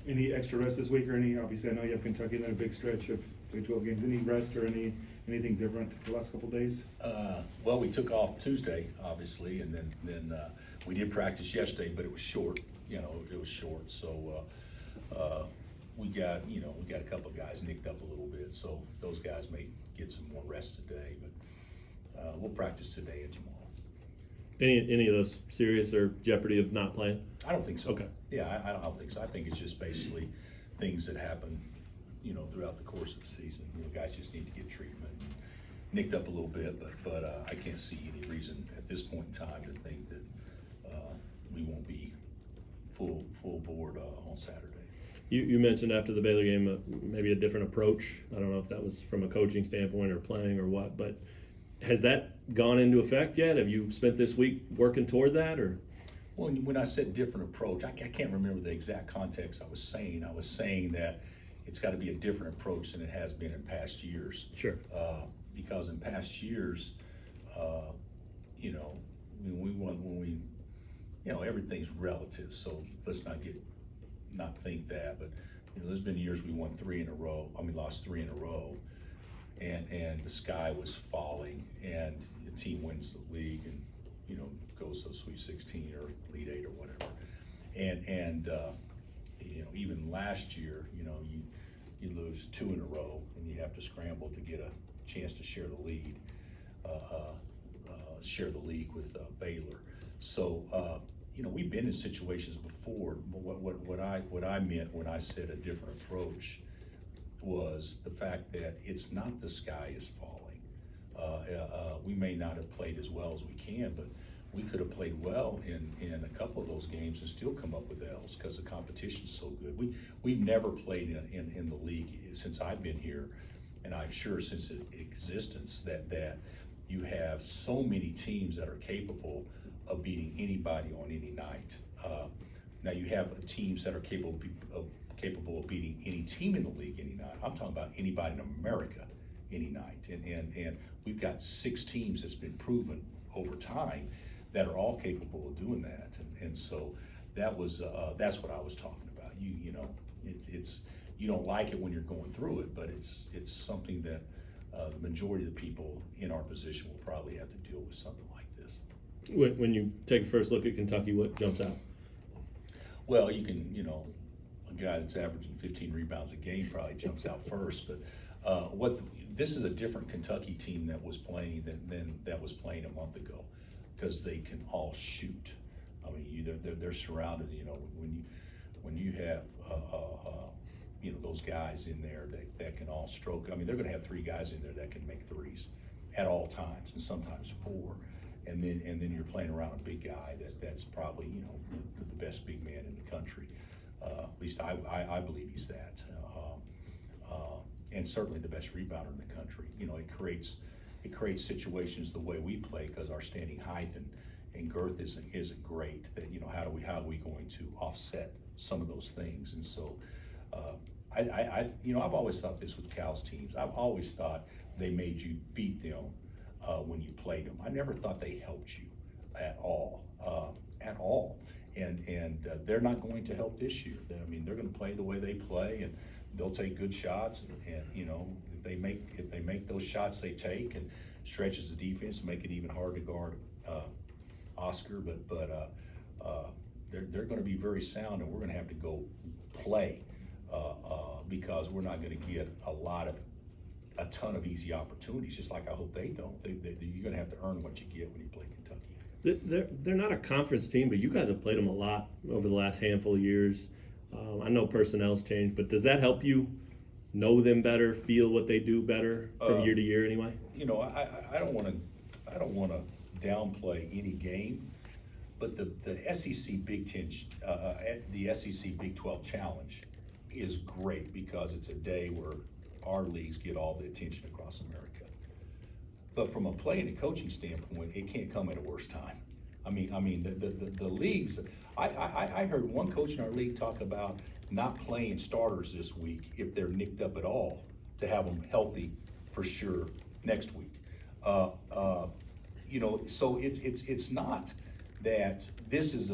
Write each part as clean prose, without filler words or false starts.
Any extra rest this week or any, obviously I know you have Kentucky and then a big stretch of Big 12 games. Any rest or anything different the last couple days? Well, we took off Tuesday, obviously, and then we did practice yesterday, but it was short. It was short. So we got a couple of guys nicked up a little bit. So those guys may get some more rest today, but we'll practice today and tomorrow. Any of those serious or jeopardy of not playing? I don't think so. Okay. Yeah, I don't think so. I think it's just basically things that happen, throughout the course of the season. Guys just need to get treatment. Nicked up a little bit, but I can't see any reason at this point in time to think that we won't be full board on Saturday. You mentioned after the Baylor game maybe a different approach. I don't know if that was from a coaching standpoint or playing or what, but has that gone into effect yet? Have you spent this week working toward that, or? Well, when I said different approach, I can't remember the exact context I was saying. I was saying that it's got to be a different approach than it has been in past years. Sure. Because in past years, everything's relative. So let's not think that. But there's been years we won 3 in a row. Lost 3 in a row, and the sky was falling, and the team wins the league and goes to Sweet 16 or Elite 8 or whatever. And even last year, you lose 2 in a row and you have to scramble to get a chance to share the lead, with Baylor. So we've been in situations before. But what I meant when I said a different approach was the fact that it's not the sky is falling. We may not have played as well as we can, but we could have played well in a couple of those games and still come up with L's because the competition's so good. We've never played in the league since I've been here, and I'm sure since its existence that you have so many teams that are capable of beating anybody on any night. Now you have teams that are capable of beating any team in the league any night. I'm talking about anybody in America any night, and we've got 6 teams that's been proven over time that are all capable of doing that, and so that's what I was talking about. It's you don't like it when you're going through it, but it's something that the majority of the people in our position will probably have to deal with something like this. When you take a first look at Kentucky, what jumps out? Well, you can, a guy that's averaging 15 rebounds a game probably jumps out first, but this is a different Kentucky team that was playing than that was playing a month ago, because they can all shoot. They're surrounded. When you have those guys in there that can all stroke. They're going to have 3 guys in there that can make threes at all times, and sometimes 4. And then you're playing around a big guy that's probably the best big man in the country. At least I believe he's that. And certainly the best rebounder in the country. It creates situations the way we play because our standing height and girth isn't great. That how are we going to offset some of those things? And so I've always thought this with Cal's teams. I've always thought they made you beat them when you played them. I never thought they helped you at all. And they're not going to help this year. They're going to play the way they play, and they'll take good shots. And if they make those shots they take and stretches the defense, make it even hard to guard Oscar. But they're going to be very sound, and we're going to have to go play because we're not going to get a ton of easy opportunities. Just like I hope they don't. You're going to have to earn what you get when you play Kentucky. They're not a conference team, but you guys have played them a lot over the last handful of years. I know personnel's changed, but does that help you know them better, feel what they do better from year to year anyway? I don't want to downplay any game, but the SEC Big 10, the SEC Big 12 Challenge is great because it's a day where our leagues get all the attention across America. But from a play and a coaching standpoint, it can't come at a worse time. The leagues. I heard one coach in our league talk about not playing starters this week if they're nicked up at all, to have them healthy for sure next week. So it's not that this is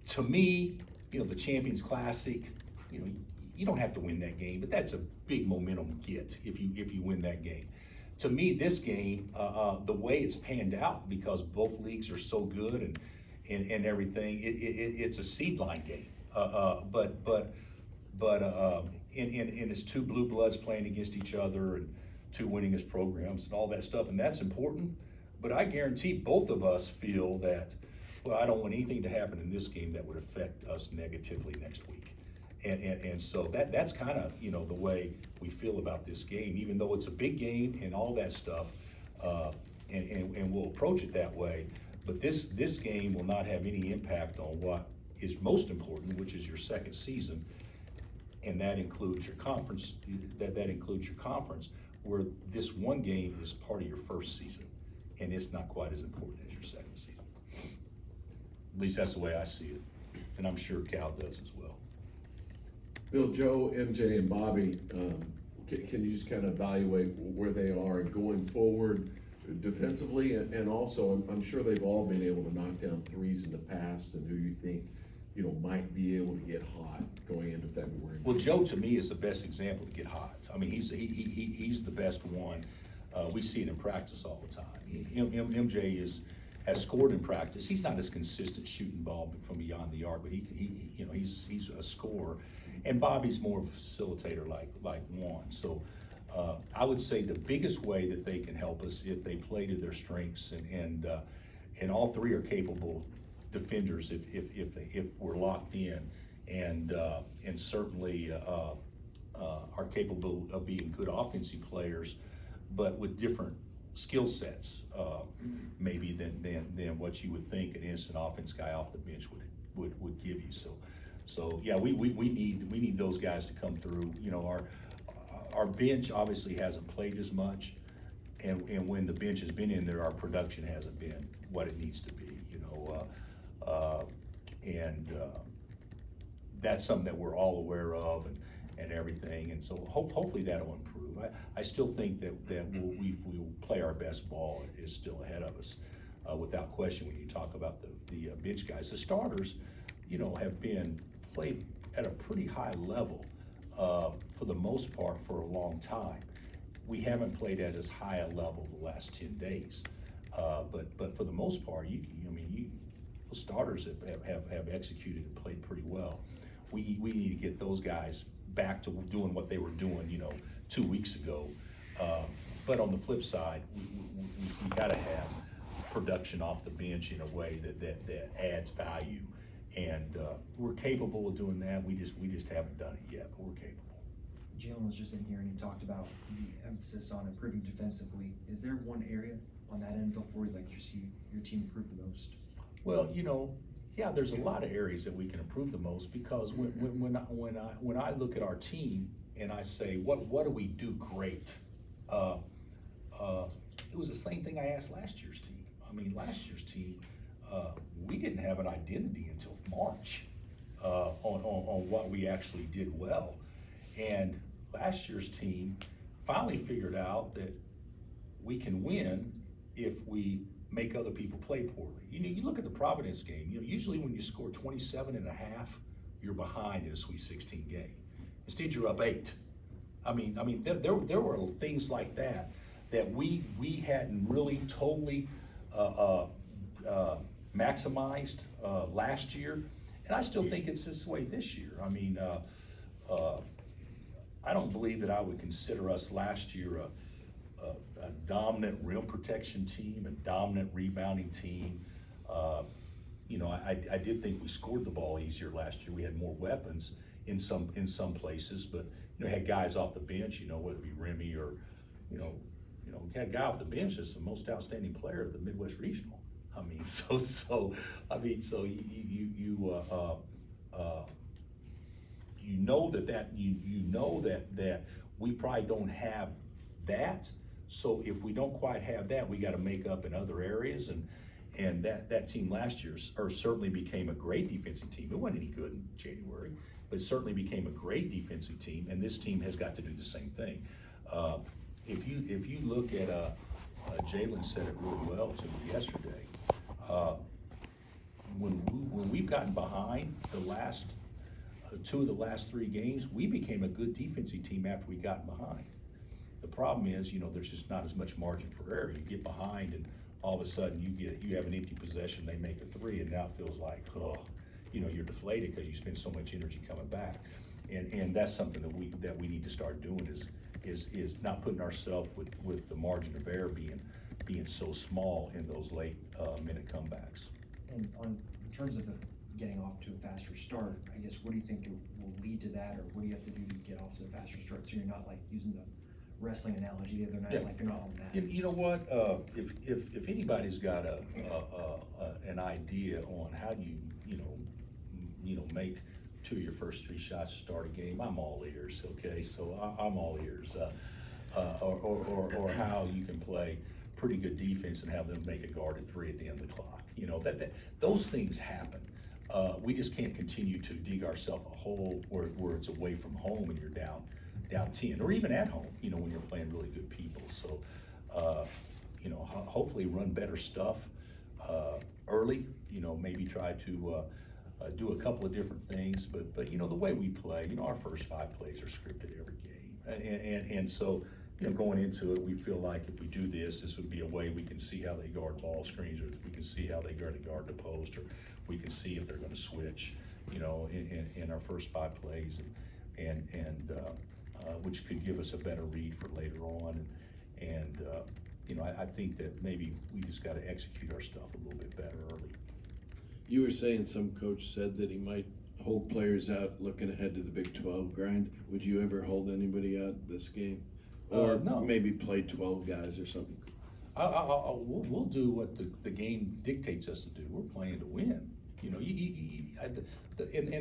to me, the Champions Classic, you don't have to win that game, but that's a big momentum get if you win that game. To me, this game, the way it's panned out, because both leagues are so good and everything, it's a seed line game. And it's two blue bloods playing against each other and two winningest programs and all that stuff, and that's important. But I guarantee both of us feel that, well, I don't want anything to happen in this game that would affect us negatively next week. And so that's kind of, the way we feel about this game, even though it's a big game and all that stuff, and we'll approach it that way. But this game will not have any impact on what is most important, which is your second season, and that includes your conference. That includes your conference, where this one game is part of your first season, and it's not quite as important as your second season. At least that's the way I see it, and I'm sure Cal does as well. Bill, Joe, MJ, and Bobby, can you just kind of evaluate where they are and going forward defensively, and also I'm sure they've all been able to knock down threes in the past, and who you think might be able to get hot going into February? Well, Joe to me is the best example to get hot. I mean, he's the best one. We see it in practice all the time. MJ has scored in practice. He's not as consistent shooting ball from beyond the arc, but he's a scorer. And Bobby's more of a facilitator like Juan. So I would say the biggest way that they can help us if they play to their strengths, and all three are capable defenders if we're locked in, and certainly are capable of being good offensive players, but with different skill sets maybe than what you would think an instant offense guy off the bench would give you. So yeah, we need those guys to come through. Our bench obviously hasn't played as much, and when the bench has been in there, our production hasn't been what it needs to be. That's something that we're all aware of and everything, and so hopefully that'll improve. I still think that we will play our best ball is still ahead of us, without question. When you talk about the bench guys, the starters, have been played at a pretty high level for the most part for a long time. We haven't played at as high a level the last 10 days, but for the most part, the starters have executed and played pretty well. We need to get those guys back to doing what they were doing, 2 weeks ago. But on the flip side, we got to have production off the bench in a way that adds value, and we're capable of doing that. We just haven't done it yet, but we're capable. Jalen was just in here and he talked about the emphasis on improving defensively. Is there one area on that end of the floor you'd like to see your team improve the most? Well, yeah, there's a lot of areas that we can improve the most, because when I look at our team and I say what do we do great, it was the same thing I asked last year's team. I mean, last year's team, we didn't have an identity until March on what we actually did well, and last year's team finally figured out that we can win if we make other people play poorly. You look at the Providence game, usually when you score 27 and a half, you're behind in a Sweet 16 game. Instead, you're up 8. I mean, there were things like that we hadn't really totally maximized last year, and I still think it's this way this year. I mean, I don't believe that I would consider us last year a dominant rim protection team, a dominant rebounding team. I did think we scored the ball easier last year. We had more weapons in some places, but had guys off the bench, whether it be Remy or we had a guy off the bench that's the most outstanding player of the Midwest Regional. I mean, that we probably don't have that. So if we don't quite have that, we got to make up in other areas, and that team last year certainly became a great defensive team. It wasn't any good in January, but it certainly became a great defensive team, and this team has got to do the same thing. If you look at Jalen said it really well to me yesterday. When we've gotten behind the last 2 of the last 3 games, we became a good defensive team after we got behind. The problem is, there's just not as much margin for error. You get behind and all of a sudden you have an empty possession, they make a 3, and now it feels like, you're deflated because you spend so much energy coming back. And that's something that we need to start doing is not putting ourselves with the margin of error being so small in those late minute comebacks. And in terms of getting off to a faster start, I guess, what do you think it will lead to that, or what do you have to do to get off to a faster start, so you're not like using the wrestling analogy the other night, Yeah. like you're not on that? You know what, if anybody's got an idea on how you make 2 of your first 3 shots to start a game, I'm all ears, okay? So I'm all ears. Or how you can play pretty good defense and have them make a guarded 3 at the end of the clock. Those things happen. We just can't continue to dig ourselves a hole where it's away from home and you're down 10, or even at home, when you're playing really good people. So, hopefully run better stuff early, maybe try to do a couple of different things, but the way we play, our first 5 plays are scripted every game. And so, going into it, we feel like if we do this would be a way we can see how they guard ball screens, or we can see how they guard the post, or we can see if they're going to switch, in our first 5 plays, and which could give us a better read for later on. And I think that maybe we just got to execute our stuff a little bit better early. You were saying some coach said that he might hold players out looking ahead to the Big 12 grind. Would you ever hold anybody out this game? Or No. maybe play 12 guys or something? We'll do what the game dictates us to do. We're playing to win. And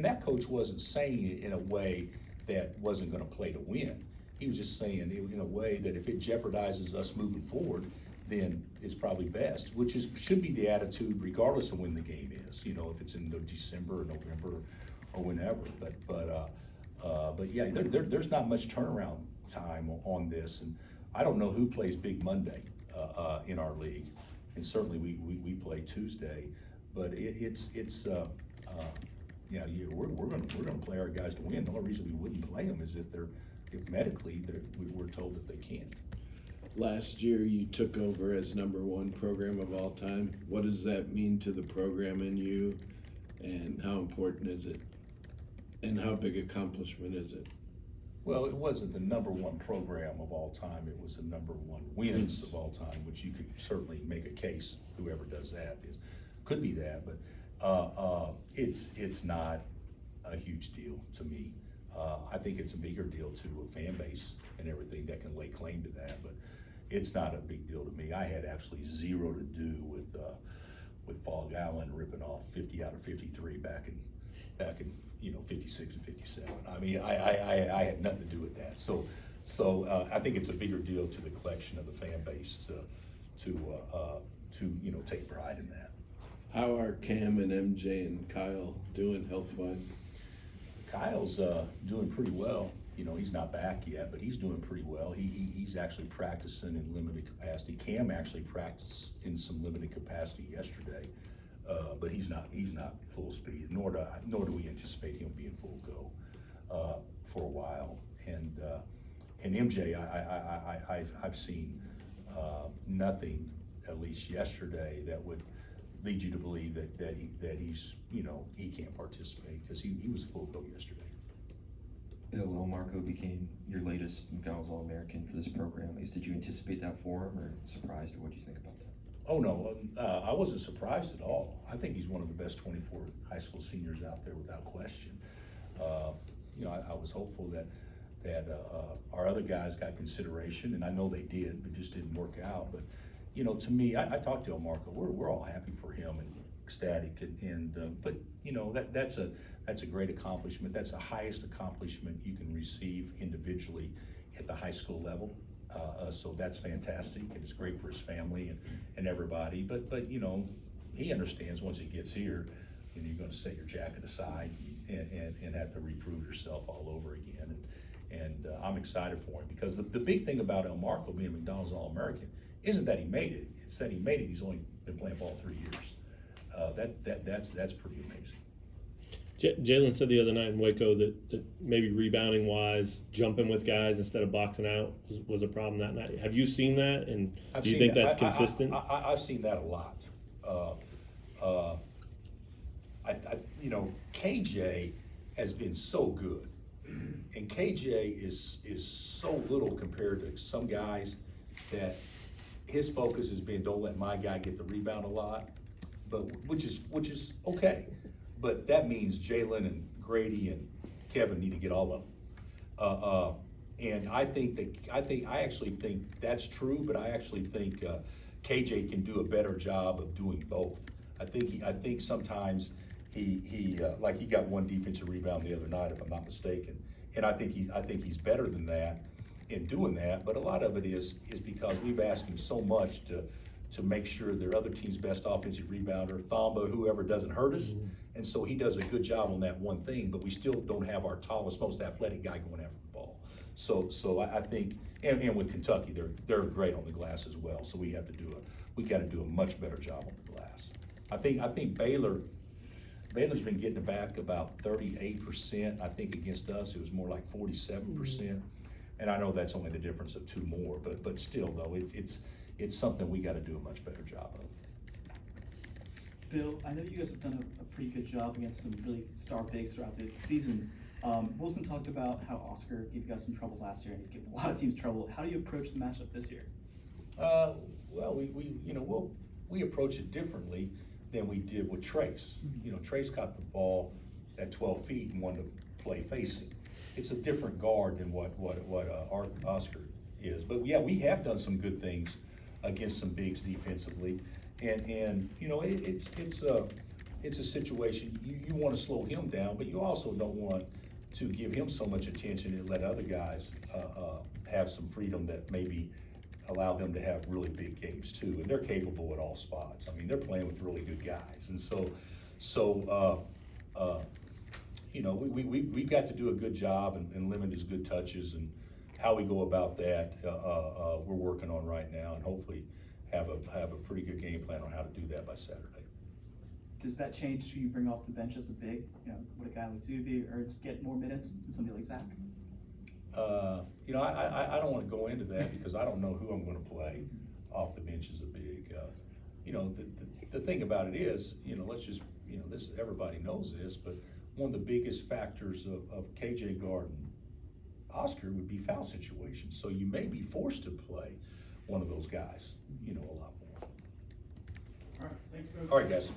that coach wasn't saying it in a way that wasn't going to play to win. He was just saying it in a way that if it jeopardizes us moving forward, then it's probably best, which should be the attitude regardless of when the game is. If it's in December or November or whenever. But yeah, there's not much turnaround time on this, and I don't know who plays Big Monday in our league, and certainly we play Tuesday. But we're gonna play our guys to win. The only reason we wouldn't play them is if medically we're told that they can't. Last year, you took over as #1 program of all time. What does that mean to the program and you, and how important is it? And how big accomplishment is it? Well, it wasn't the #1 program of all time. It was the #1 wins of all time, which you could certainly make a case. Whoever does that could be that, but it's not a huge deal to me. I think it's a bigger deal to a fan base and everything that can lay claim to that, but it's not a big deal to me. I had absolutely zero to do with Fog Allen ripping off 50 out of 53 back in 56 and 57. I mean, I had nothing to do with that. So I think it's a bigger deal to the collection of the fan base to take pride in that. How are Cam and MJ and Kyle doing health-wise? Kyle's doing pretty well. He's not back yet, but he's doing pretty well. He's actually practicing in limited capacity. Cam actually practiced in some limited capacity yesterday, but he's not full speed. Nor do we anticipate him being full go for a while. And MJ, I've seen nothing, at least yesterday, that would lead you to believe that he's he can't participate, because he was full go yesterday. Bill Marco became your latest McDonald's All-American for this program. At least, did you anticipate that for him, or surprised, or what do you think about that? Oh no, I wasn't surprised at all. I think he's one of the best 24 high school seniors out there without question. I was hopeful that our other guys got consideration, and I know they did, but just didn't work out. But to me, I talked to El Marco. We're all happy for him and ecstatic, but that's a great accomplishment. That's the highest accomplishment you can receive individually at the high school level. So that's fantastic, and it's great for his family and everybody. But he understands once he gets here, you're going to set your jacket aside and have to reprove yourself all over again. And I'm excited for him, because the big thing about El Marco being a McDonald's All-American isn't that he made it. It's that he made it. He's only been playing ball 3 years. That's pretty amazing. Jalen said the other night in Waco that maybe rebounding wise, jumping with guys instead of boxing out was a problem that night. Have you seen that, and I've do you seen think that. that's consistent? I've seen that a lot. You know, KJ has been so good, and KJ is so little compared to some guys that his focus has been, don't let my guy get the rebound a lot, but which is okay. But that means Jalen and Grady and Kevin need to get all of them. And I actually think that's true, but I actually think KJ can do a better job of doing both. I think sometimes he like he got one defensive rebound the other night, if I'm not mistaken, and I think he's better than that in doing that. But a lot of it is because we've asked him so much to make sure their other team's best offensive rebounder, Thamba, whoever, doesn't hurt us. And so he does a good job on that one thing, but we still don't have our tallest, most athletic guy going after the ball. So I think, and with Kentucky, they're great on the glass as well. So we got to do a much better job on the glass. I think Baylor's been getting it back about 38%. I think against us it was more like 47%. And I know that's only the difference of 2 more, but still though, it's something we got to do a much better job of. Bill, I know you guys have done a pretty good job against some really star bigs throughout the season. Wilson talked about how Oscar gave you guys some trouble last year, and he's given a lot of teams trouble. How do you approach the matchup this year? Well, we approach it differently than we did with Trace. You know, Trace got the ball at 12 feet and wanted to play facing. It's a different guard than what Oscar is. But yeah, we have done some good things against some bigs defensively, and you know, it's a situation you want to slow him down, but you also don't want to give him so much attention and let other guys have some freedom that maybe allow them to have really big games too. And they're capable at all spots. I mean, they're playing with really good guys, and so you know, we've got to do a good job and limit his good touches, and how we go about that, we're working on right now, and hopefully have a pretty good game plan on how to do that by Saturday. Does that change who you bring off the bench as a big? You know, would a guy like Zuby or just get more minutes than somebody like Zach? You know, I don't want to go into that because I don't know who I'm going to play off the bench as a big. You know, the thing about it is, you know, let's just, you know, everybody knows this, but one of the biggest factors of KJ guard and Oscar would be foul situations. So you may be forced to play one of those guys, you know, a lot more. All right, thanks, Coach. All right, guys.